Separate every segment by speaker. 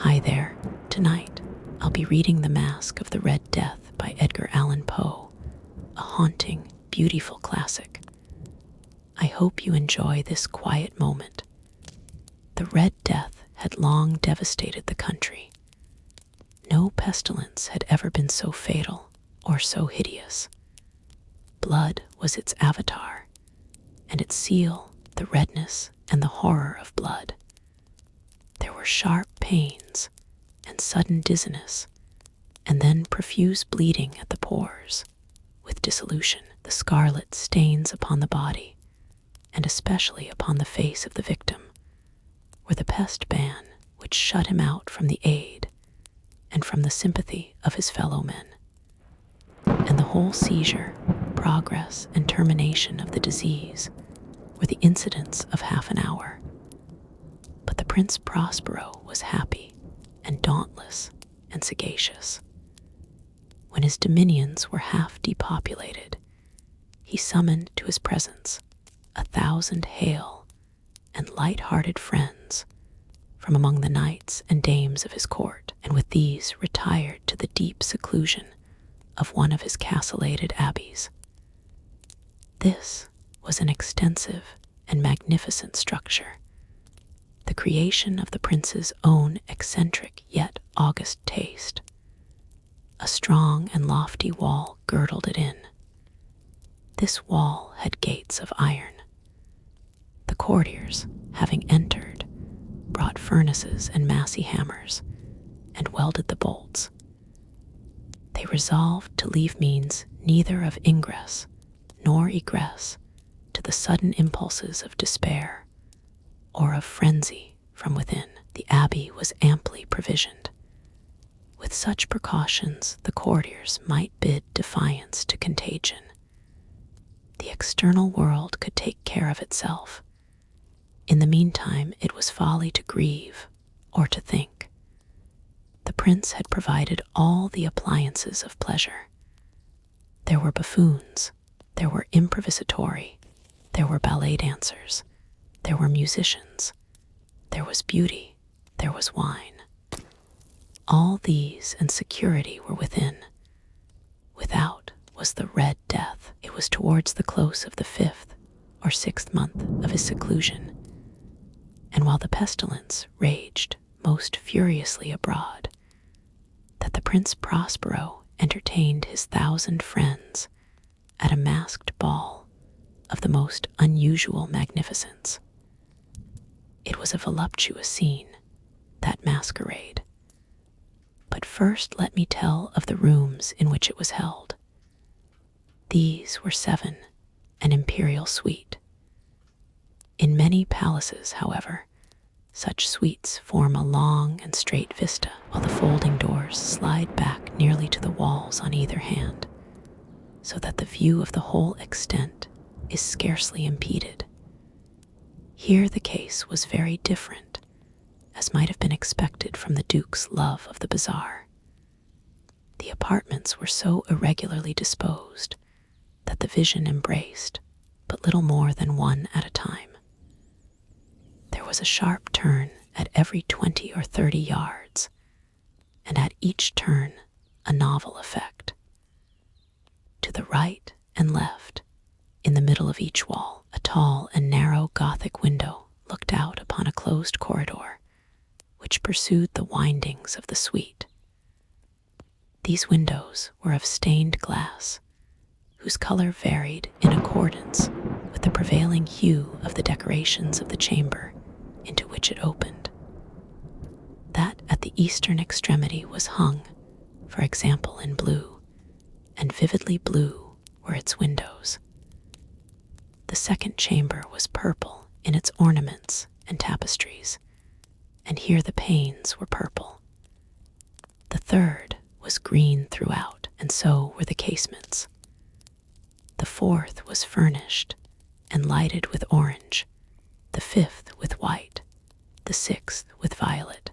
Speaker 1: Hi there. Tonight, I'll be reading The Masque of the Red Death by Edgar Allan Poe, a haunting, beautiful classic. I hope you enjoy this quiet moment. The Red Death had long devastated the country. No pestilence had ever been so fatal or so hideous. Blood was its avatar, and its seal the redness and the horror of blood. There were sharp pains and sudden dizziness, and then profuse bleeding at the pores, with dissolution, the scarlet stains upon the body, and especially upon the face of the victim, were the pest ban which shut him out from the aid and from the sympathy of his fellow men. And the whole seizure, progress, and termination of the disease were the incidents of half an hour. But the Prince Prospero was happy and dauntless and sagacious. When his dominions were half depopulated, he summoned to his presence 1,000 hale and light-hearted friends from among the knights and dames of his court, and with these retired to the deep seclusion of one of his castellated abbeys. This was an extensive and magnificent structure, the creation of the prince's own eccentric yet august taste. A strong and lofty wall girdled it in. This wall had gates of iron. The courtiers, having entered, brought furnaces and massy hammers, and welded the bolts. They resolved to leave means neither of ingress nor egress to the sudden impulses of despair or of frenzy from within. The abbey was amply provisioned. With such precautions, the courtiers might bid defiance to contagion. The external world could take care of itself. In the meantime, it was folly to grieve or to think. The prince had provided all the appliances of pleasure. There were buffoons, there were improvisatori, there were ballet dancers, there were musicians, there was beauty, there was wine. All these and security were within. Without was the Red Death. It was towards the close of the 5th or 6th month of his seclusion, and while the pestilence raged most furiously abroad, that the Prince Prospero entertained his 1,000 friends at a masked ball of the most unusual magnificence. It was a voluptuous scene, that masquerade. But first let me tell of the rooms in which it was held. These were 7, an imperial suite. In many palaces, however, such suites form a long and straight vista, while the folding doors slide back nearly to the walls on either hand, so that the view of the whole extent is scarcely impeded. Here the case was very different, as might have been expected from the Duke's love of the bizarre. The apartments were so irregularly disposed that the vision embraced but little more than one at a time. There was a sharp turn at every 20 or 30 yards, and at each turn a novel effect. To the right and left, in the middle of each wall, a tall and narrow Gothic window looked out upon a closed corridor which pursued the windings of the suite. These windows were of stained glass, whose color varied in accordance with the prevailing hue of the decorations of the chamber into which it opened. That at the eastern extremity was hung, for example, in blue, and vividly blue were its windows. The second chamber was purple in its ornaments and tapestries, and here the panes were purple. The third was green throughout, and so were the casements. The fourth was furnished and lighted with orange, the 5th with white, the 6th with violet.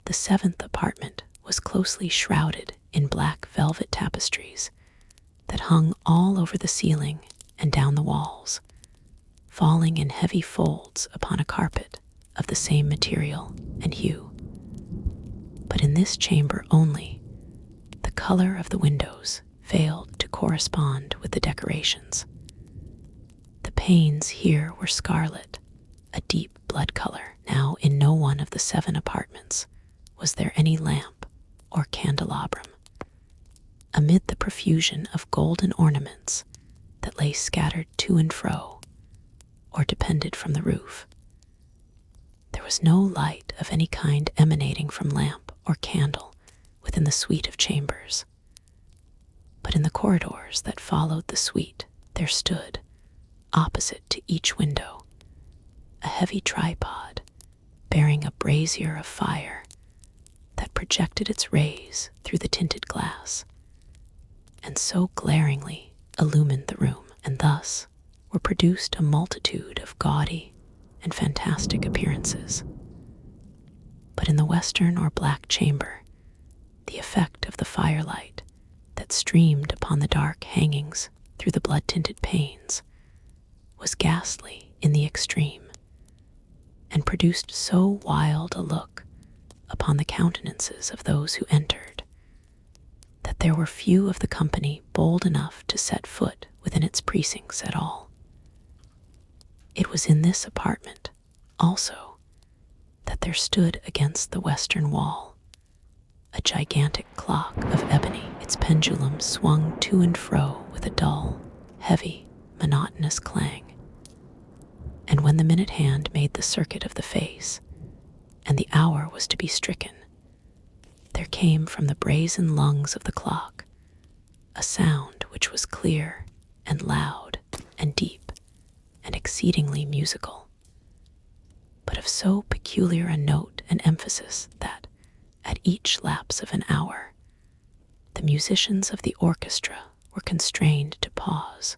Speaker 1: The 7th apartment was closely shrouded in black velvet tapestries that hung all over the ceiling and down the walls, falling in heavy folds upon a carpet of the same material and hue. But in this chamber only, the color of the windows failed to correspond with the decorations. The panes here were scarlet, a deep blood color. Now, in no one of the 7 apartments was there any lamp or candelabrum. Amid the profusion of golden ornaments that lay scattered to and fro, or depended from the roof, there was no light of any kind emanating from lamp or candle within the suite of chambers. But in the corridors that followed the suite, there stood, opposite to each window, a heavy tripod bearing a brazier of fire that projected its rays through the tinted glass, and so glaringly illumined the room, and thus were produced a multitude of gaudy and fantastic appearances. But in the western or black chamber, the effect of the firelight that streamed upon the dark hangings through the blood-tinted panes was ghastly in the extreme, and produced so wild a look upon the countenances of those who entered, that there were few of the company bold enough to set foot within its precincts at all. It was in this apartment, also, that there stood against the western wall a gigantic clock of ebony. Its pendulum swung to and fro with a dull, heavy, monotonous clang. And when the minute hand made the circuit of the face, and the hour was to be stricken, there came from the brazen lungs of the clock a sound which was clear and loud and deep and exceedingly musical, but of so peculiar a note and emphasis that, at each lapse of an hour, the musicians of the orchestra were constrained to pause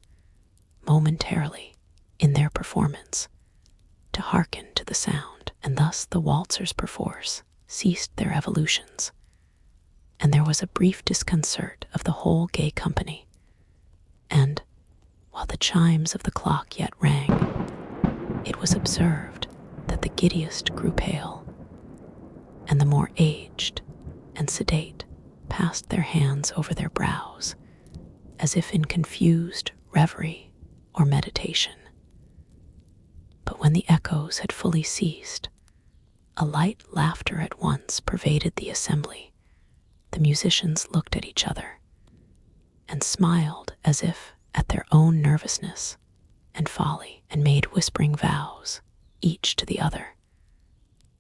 Speaker 1: momentarily in their performance to hearken to the sound, and thus the waltzers perforce ceased their evolutions, and there was a brief disconcert of the whole gay company, and, while the chimes of the clock yet rang, it was observed that the giddiest grew pale, and the more aged and sedate passed their hands over their brows, as if in confused reverie or meditation. But when the echoes had fully ceased, a light laughter at once pervaded the assembly. The musicians looked at each other and smiled as if at their own nervousness and folly, and made whispering vows, each to the other,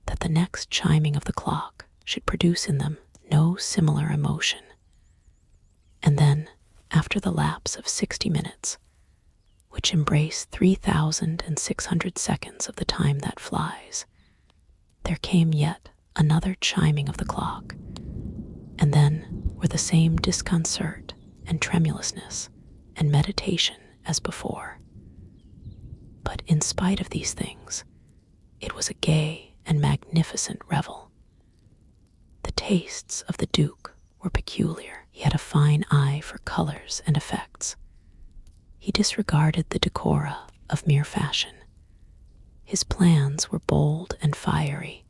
Speaker 1: that the next chiming of the clock should produce in them no similar emotion. And then, after the lapse of 60 minutes, which embrace 3,600 seconds of the time that flies, there came yet another chiming of the clock, and then were the same disconcert and tremulousness and meditation as before. But in spite of these things, it was a gay and magnificent revel. The tastes of the Duke were peculiar. He had a fine eye for colors and effects. He disregarded the decora of mere fashion. His plans were bold and fiery,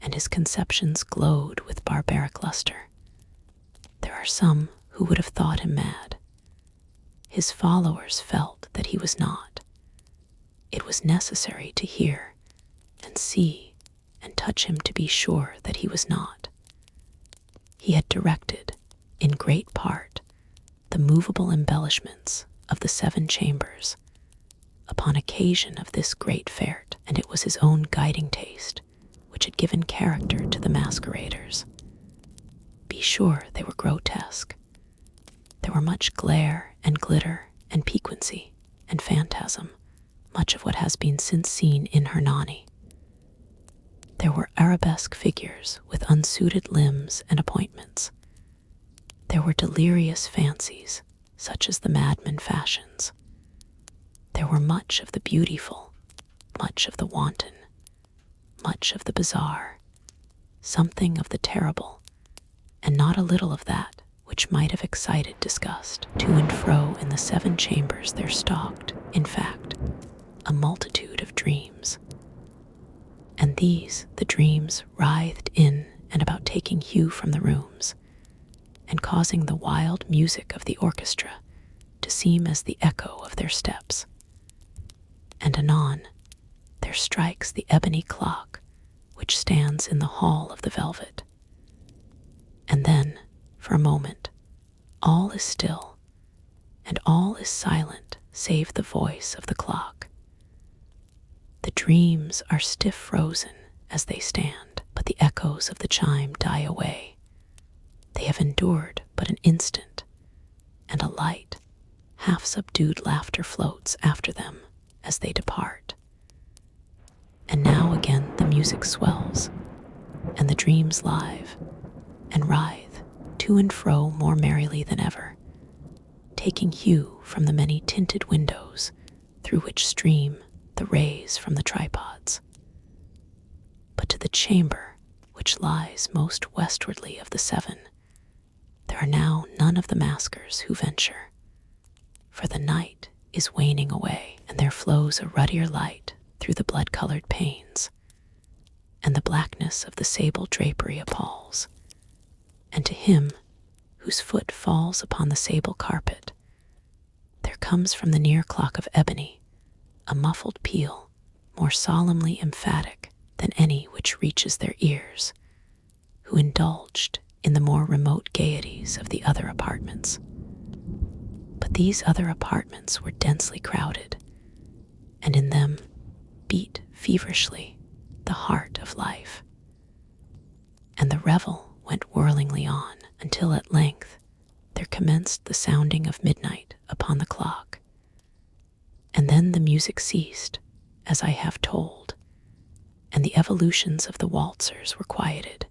Speaker 1: and his conceptions glowed with barbaric luster. There are some who would have thought him mad. His followers felt that he was not. It was necessary to hear and see and touch him to be sure that he was not. He had directed, in great part, the movable embellishments of the 7 chambers upon occasion of this great fête, and it was his own guiding taste which had given character to the masqueraders. Be sure they were grotesque. There were much glare and glitter and piquancy and phantasm, much of what has been since seen in Hernani. There were arabesque figures with unsuited limbs and appointments. There were delirious fancies, such as the madman fashions. There were much of the beautiful, much of the wanton, much of the bizarre, something of the terrible, and not a little of that which might have excited disgust. To and fro in the 7 chambers there stalked, in fact, a multitude of dreams, and these the dreams writhed in and about taking Hugh from the rooms, and causing the wild music of the orchestra to seem as the echo of their steps. And anon, there strikes the ebony clock which stands in the hall of the velvet. And then, for a moment, all is still, and all is silent save the voice of the clock. The dreams are stiff frozen as they stand, but the echoes of the chime die away. They have endured but an instant, and a light, half-subdued laughter floats after them as they depart. And now again the music swells, and the dreams live and writhe to and fro more merrily than ever, taking Hugh from the many tinted windows through which stream the rays from the tripods. But to the chamber which lies most westwardly of the seven, there are now none of the maskers who venture, for the night is waning away, and there flows a ruddier light through the blood-colored panes, and the blackness of the sable drapery appalls. And to him whose foot falls upon the sable carpet, there comes from the near clock of ebony a muffled peal more solemnly emphatic than any which reaches their ears, who indulged in the more remote gaieties of the other apartments. But these other apartments were densely crowded, and in them beat feverishly the heart of life. And the revel went whirlingly on until at length there commenced the sounding of midnight upon the clock. And then the music ceased, as I have told, and the evolutions of the waltzers were quieted,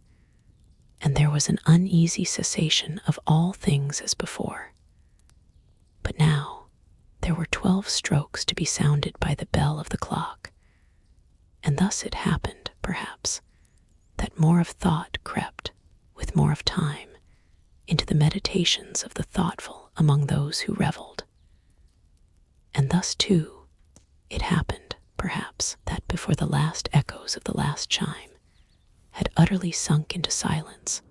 Speaker 1: and there was an uneasy cessation of all things as before. But now there were 12 strokes to be sounded by the bell of the clock, and thus it happened, perhaps, that more of thought crept, with more of time, into the meditations of the thoughtful among those who revelled. And thus, too, it happened, perhaps, that before the last echoes of the last chime had utterly sunk into silence,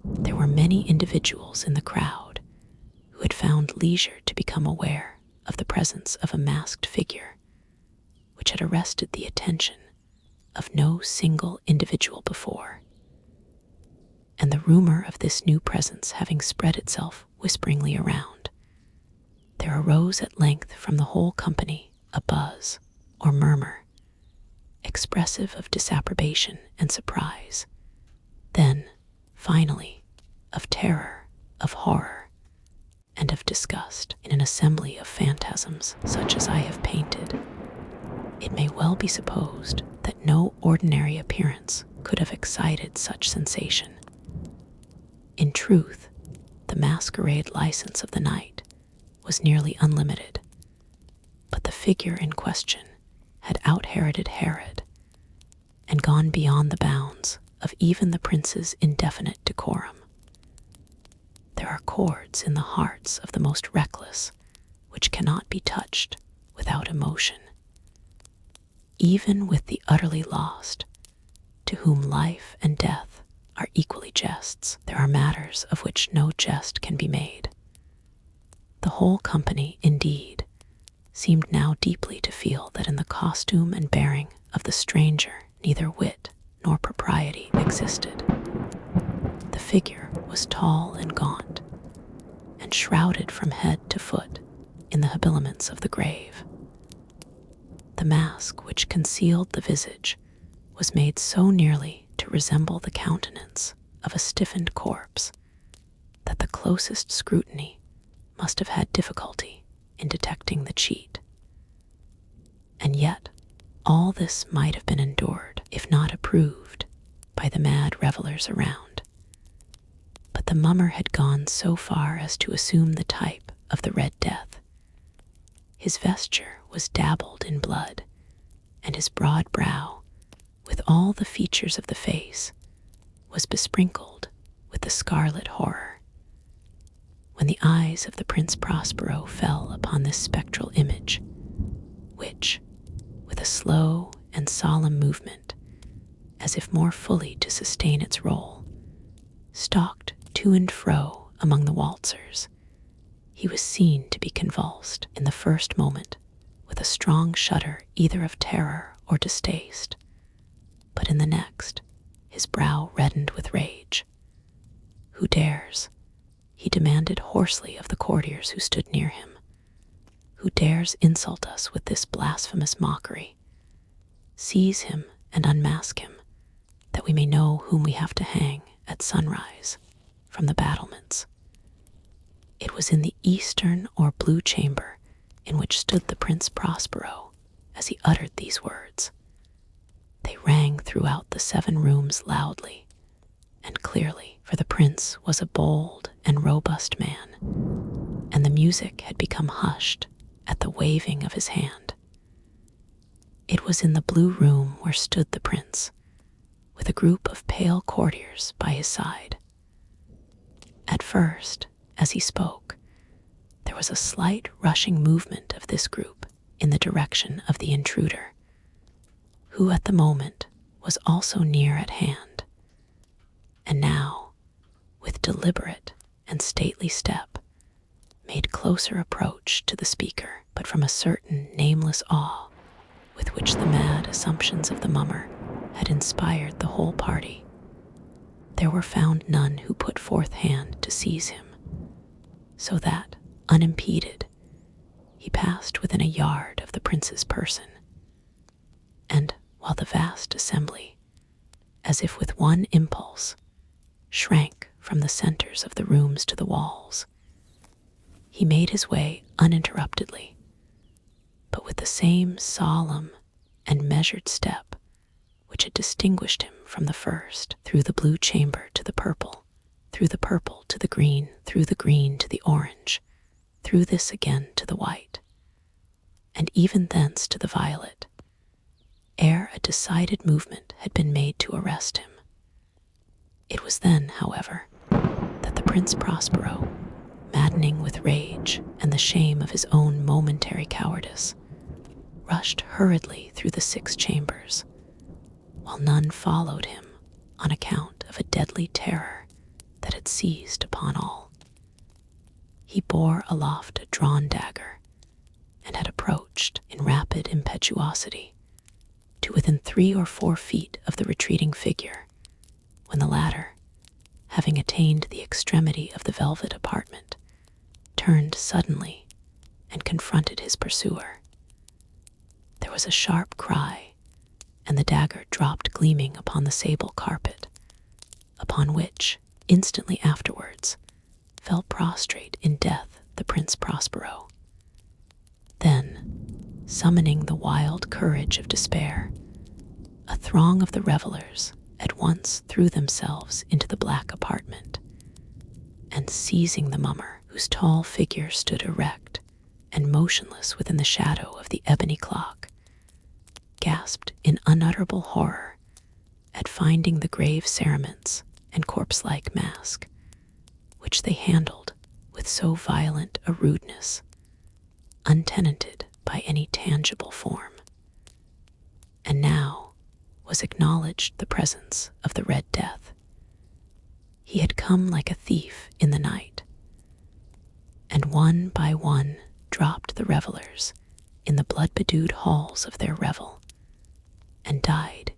Speaker 1: there were many individuals in the crowd who had found leisure to become aware of the presence of a masked figure which had arrested the attention of no single individual before. And the rumor of this new presence having spread itself whisperingly around, there arose at length from the whole company a buzz or murmur, expressive of disapprobation and surprise, then, finally, of terror, of horror, and of disgust. In an assembly of phantasms such as I have painted, it may well be supposed that no ordinary appearance could have excited such sensation. In truth, the masquerade license of the night was nearly unlimited, but the figure in question had out-Heroded Herod and gone beyond the bounds of even the prince's indefinite decorum. There are chords in the hearts of the most reckless which cannot be touched without emotion. Even with the utterly lost, to whom life and death are equally jests, there are matters of which no jest can be made. The whole company, indeed, seemed now deeply to feel that in the costume and bearing of the stranger neither wit nor propriety existed. The figure was tall and gaunt, and shrouded from head to foot in the habiliments of the grave. The mask which concealed the visage was made so nearly to resemble the countenance of a stiffened corpse that the closest scrutiny must have had difficulty in detecting the cheat. And yet all this might have been endured, if not approved, by the mad revelers around. But the mummer had gone so far as to assume the type of the Red Death. His vesture was dabbled in blood, and his broad brow, with all the features of the face, was besprinkled with the scarlet horror. When the eyes of the Prince Prospero fell upon this spectral image, which, with a slow and solemn movement, as if more fully to sustain its role, stalked to and fro among the waltzers. He was seen to be convulsed in the first moment with a strong shudder either of terror or distaste, but in the next his brow reddened with rage. "Who dares?" he demanded hoarsely of the courtiers who stood near him. "Who dares insult us with this blasphemous mockery? Seize him and unmask him, that we may know whom we have to hang at sunrise from the battlements." It was in the eastern or blue chamber in which stood the Prince Prospero as he uttered these words. They rang throughout the 7 rooms loudly and clearly, for the prince was a bold and robust man, and the music had become hushed at the waving of his hand. It was in the blue room where stood the prince, with a group of pale courtiers by his side. At first, as he spoke, there was a slight rushing movement of this group in the direction of the intruder, who at the moment was also near at hand, and now, with deliberate and stately step, made closer approach to the speaker, but from a certain nameless awe with which the mad assumptions of the mummer had inspired the whole party, there were found none who put forth hand to seize him, so that, unimpeded, he passed within a yard of the prince's person, and while the vast assembly, as if with one impulse, shrank from the centers of the rooms to the walls, he made his way uninterruptedly, but with the same solemn and measured step which had distinguished him from the first, through the blue chamber to the purple, through the purple to the green, through the green to the orange, through this again to the white, and even thence to the violet, ere a decided movement had been made to arrest him. It was then, however, that the Prince Prospero, maddening with rage and the shame of his own momentary cowardice, rushed hurriedly through the 6 chambers, while none followed him on account of a deadly terror that had seized upon all. He bore aloft a drawn dagger, and had approached in rapid impetuosity to within 3 or 4 feet of the retreating figure, when the latter, having attained the extremity of the velvet apartment, turned suddenly and confronted his pursuer. There was a sharp cry, and the dagger dropped gleaming upon the sable carpet, upon which, instantly afterwards, fell prostrate in death the Prince Prospero. Then, summoning the wild courage of despair, a throng of the revelers at once threw themselves into the black apartment, and seizing the mummer, whose tall figure stood erect and motionless within the shadow of the ebony clock, gasped in unutterable horror at finding the grave cerements and corpse-like mask, which they handled with so violent a rudeness, untenanted by any tangible form. And now was acknowledged the presence of the Red Death. He had come like a thief in the night, and one by one dropped the revelers in the blood-bedewed halls of their revel, and died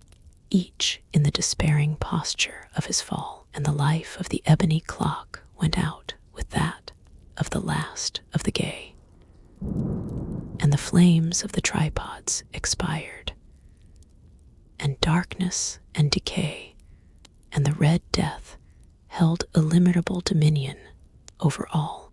Speaker 1: each in the despairing posture of his fall, and the life of the ebony clock went out with that of the last of the gay, and the flames of the tripods expired, and darkness and decay and the Red Death held illimitable dominion over all.